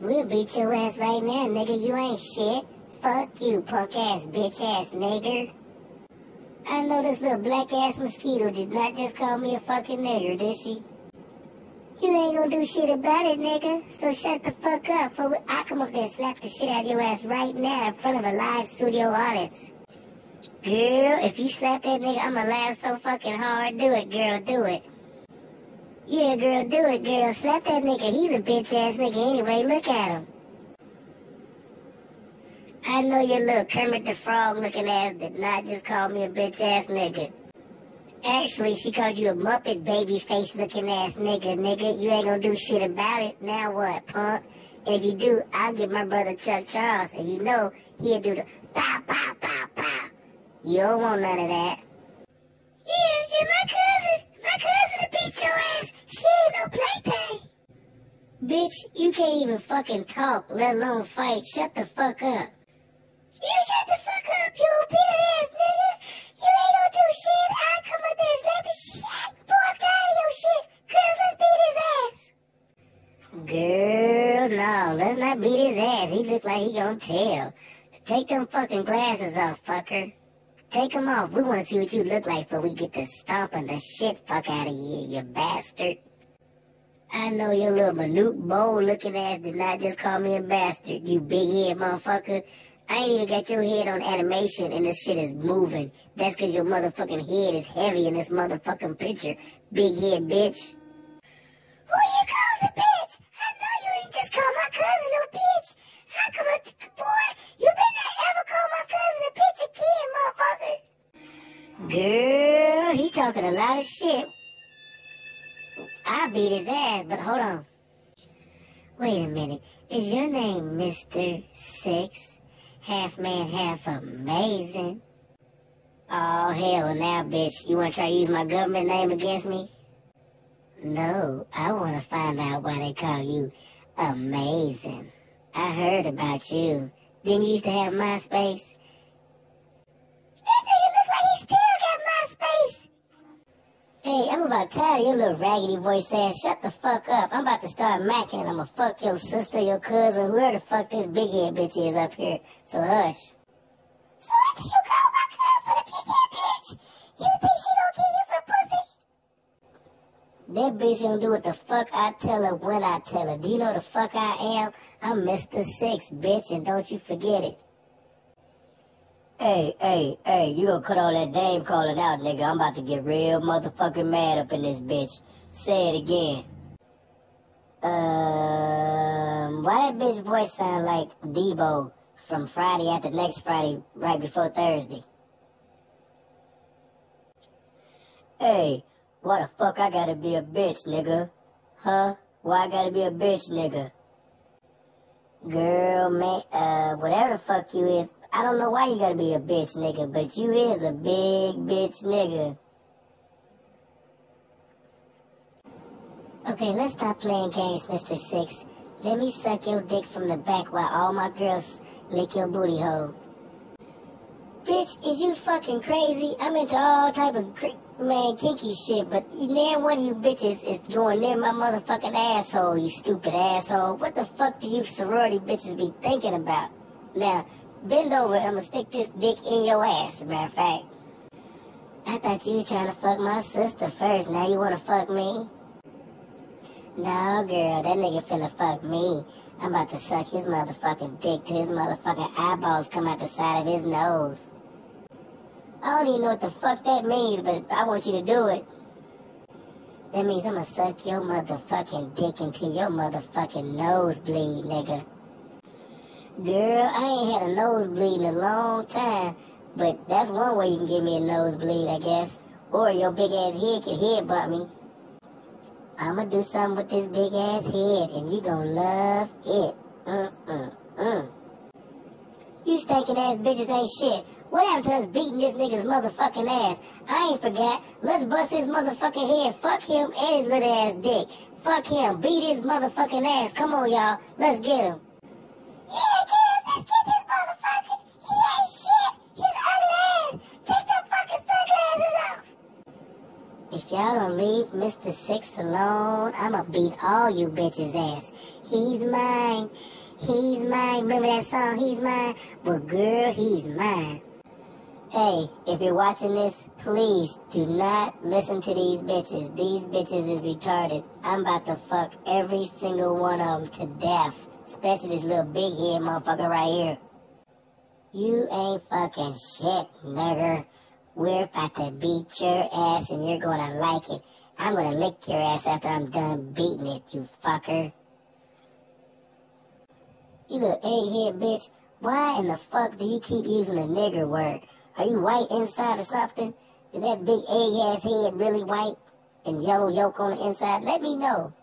We'll beat your ass right now, nigga. You ain't shit. Fuck you, punk ass, bitch ass nigger. I know this little black ass mosquito did not just call me a fucking nigger, did she? You ain't gonna do shit about it, nigga. So shut the fuck up, for I come up there and slap the shit out of your ass right now in front of a live studio audience. Girl, if you slap that nigga, I'ma laugh so fucking hard. Do it, girl, do it. Yeah, girl, do it, girl. Slap that nigga. He's a bitch ass nigga anyway. Look at him. I know your little Kermit the Frog looking ass did not just call me a bitch ass nigga. Actually, she called you a Muppet baby face looking ass nigga. You ain't gonna do shit about it. Now what, punk? And if you do, I'll get my brother Chuck Charles, and you know he'll do the pow, pow, pow, pow. You don't want none of that. Yeah, and my cousin will beat your ass. She ain't no plaything. Bitch, you can't even fucking talk, let alone fight. Shut the fuck up. You shut the fuck up, you old bitter ass nigga. You ain't gonna do shit. I come up there and slap the shit out. Boy, I'm tired of your shit. Girls, let's beat his ass. Girl, no, let's not beat his ass. He look like he gonna tell. Take them fucking glasses off, fucker. Take them off. We wanna see what you look like before we get to stomping the shit fuck out of you, you bastard. I know your little Manute Bowl looking ass did not just call me a bastard, you big head motherfucker. I ain't even got your head on animation and this shit is moving. That's cause your motherfucking head is heavy in this motherfucking picture, big head bitch. Who you call the bitch? I know you ain't just call my cousin no bitch. How come boy, you better not ever call my cousin a bitch again, motherfucker. Girl, he talking a lot of shit. I beat his ass, but hold on. Wait a minute. Is your name Mr. Six? Half man, half amazing? Oh, hell now, bitch. You want to try to use my government name against me? No, I want to find out why they call you amazing. I heard about you. Didn't you used to have MySpace? That nigga look like he still got MySpace. Hey, I'm about tired of your little raggedy voice ass. Shut the fuck up. I'm about to start macking and I'ma fuck your sister, your cousin, whoever the fuck this big head bitch is up here. So hush. So after you call my cousin a big head bitch, you think she don't give you some pussy? That bitch gonna do what the fuck I tell her when I tell her. Do you know the fuck I am? I'm Mr. Six, bitch, and don't you forget it. Hey, you gonna cut all that name calling out, nigga. I'm about to get real motherfucking mad up in this bitch. Say it again. Why that bitch voice sound like Debo from Friday after next Friday, right before Thursday? Hey, why the fuck I gotta be a bitch, nigga? Huh? Why I gotta be a bitch, nigga? Girl, man, whatever the fuck you is, I don't know why you gotta be a bitch nigga, but you is a big bitch nigga. Okay, let's stop playing games, Mr. Six. Let me suck your dick from the back while all my girls lick your booty hole. Bitch, is you fucking crazy? I'm into all type of kinky shit, but near one of you bitches is going near my motherfucking asshole, you stupid asshole. What the fuck do you sorority bitches be thinking about? Now, bend over, I'ma stick this dick in your ass, as a matter of fact. I thought you was trying to fuck my sister first, now you wanna fuck me? No, girl, that nigga finna fuck me. I'm about to suck his motherfucking dick till his motherfucking eyeballs come out the side of his nose. I don't even know what the fuck that means, but I want you to do it. That means I'ma suck your motherfucking dick until your motherfucking nose bleed, nigga. Girl, I ain't had a nosebleed in a long time, but that's one way you can give me a nosebleed, I guess. Or your big ass head can headbutt me. I'ma do something with this big ass head, and you gon' love it. You stinking ass bitches ain't shit. What happened to us beating this nigga's motherfucking ass? I ain't forgot. Let's bust his motherfucking head. Fuck him and his little ass dick. Fuck him. Beat his motherfucking ass. Come on, y'all. Let's get him. Yeah, girls, let's get this motherfucker. He ain't shit. He's ugly ass. Take them fucking sunglasses off. If y'all don't leave Mr. Six alone, I'ma beat all you bitches' ass. He's mine. He's mine. Remember that song, He's Mine? Well, girl, he's mine. Hey, if you're watching this, please do not listen to these bitches. These bitches is retarded. I'm about to fuck every single one of them to death. Especially this little big head motherfucker right here. You ain't fucking shit, nigger. We're about to beat your ass and you're gonna like it. I'm gonna lick your ass after I'm done beating it, you fucker. You little egghead bitch, why in the fuck do you keep using the nigger word? Are you white inside or something? Is that big egg ass head really white and yellow yolk on the inside? Let me know.